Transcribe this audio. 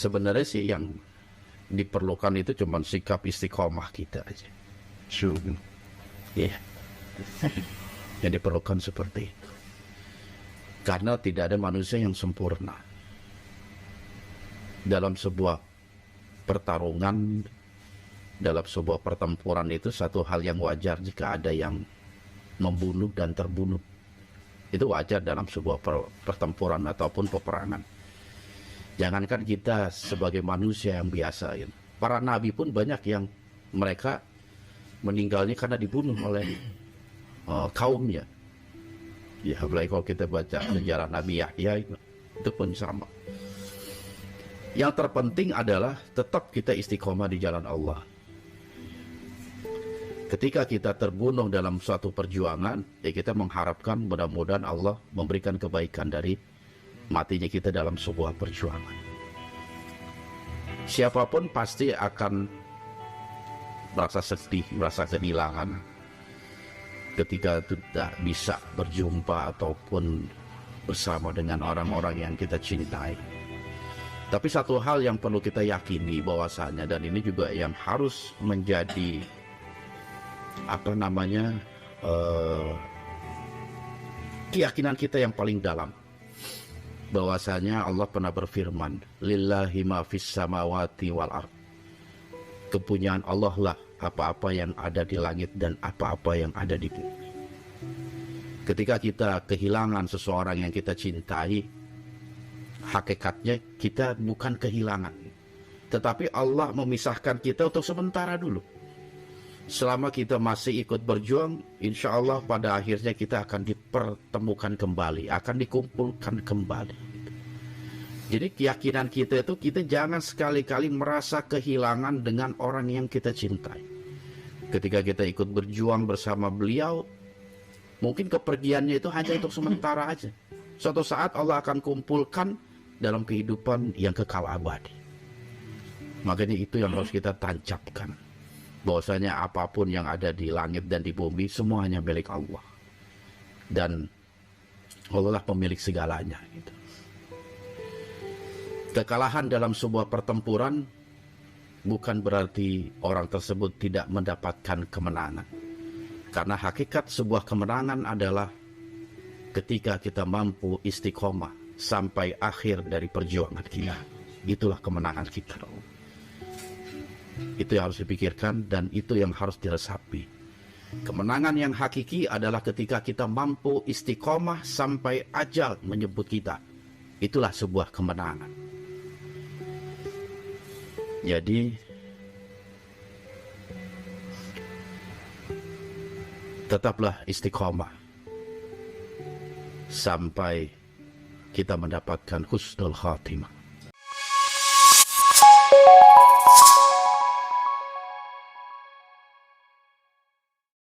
Sebenarnya sih yang diperlukan itu cuma sikap istiqomah kita aja. Ya, yang diperlukan seperti itu. Karena tidak ada manusia yang sempurna. Dalam sebuah pertarungan, dalam sebuah pertempuran itu satu hal yang wajar jika ada yang membunuh dan terbunuh. Itu wajar dalam sebuah pertempuran ataupun peperangan. Jangankan kita sebagai manusia yang biasa, ya. Para nabi pun banyak yang mereka meninggalnya karena dibunuh oleh kaumnya. Ya, apalagi kalau kita baca sejarah Nabi Yahya itu pun sama. Yang terpenting adalah tetap kita istiqomah di jalan Allah. Ketika kita terbunuh dalam suatu perjuangan, ya kita mengharapkan mudah-mudahan Allah memberikan kebaikan dari matinya kita dalam sebuah perjuangan. Siapapun pasti akan merasa sedih, merasa kehilangan ketika tidak bisa berjumpa ataupun bersama dengan orang-orang yang kita cintai. Tapi satu hal yang perlu kita yakini bahwasanya, dan ini juga yang harus menjadi keyakinan kita yang paling dalam, bahwasanya Allah pernah berfirman, lillahi ma fis samawati wal ard. Kepunyaan Allah lah apa-apa yang ada di langit dan apa-apa yang ada di bumi. Ketika kita kehilangan seseorang yang kita cintai, hakikatnya kita bukan kehilangan, tetapi Allah memisahkan kita untuk sementara dulu. Selama kita masih ikut berjuang, insya Allah pada akhirnya kita akan dipertemukan kembali, akan dikumpulkan kembali. Jadi keyakinan kita itu, kita jangan sekali-kali merasa kehilangan dengan orang yang kita cintai. Ketika kita ikut berjuang bersama beliau, mungkin kepergiannya itu hanya untuk sementara aja. Suatu saat Allah akan kumpulkan dalam kehidupan yang kekal abadi. Makanya itu yang harus kita tancapkan, bahwasanya apapun yang ada di langit dan di bumi semuanya milik Allah, dan Allah lah pemilik segalanya gitu. Kekalahan dalam sebuah pertempuran bukan berarti orang tersebut tidak mendapatkan kemenangan, karena hakikat sebuah kemenangan adalah ketika kita mampu istiqomah sampai akhir dari perjuangan kita. Itulah kemenangan kita. Itu yang harus dipikirkan dan itu yang harus diresapi. Kemenangan yang hakiki adalah ketika kita mampu istiqomah sampai ajal menyebut kita. Itulah sebuah kemenangan. Jadi tetaplah istiqomah sampai kita mendapatkan husnul khatimah.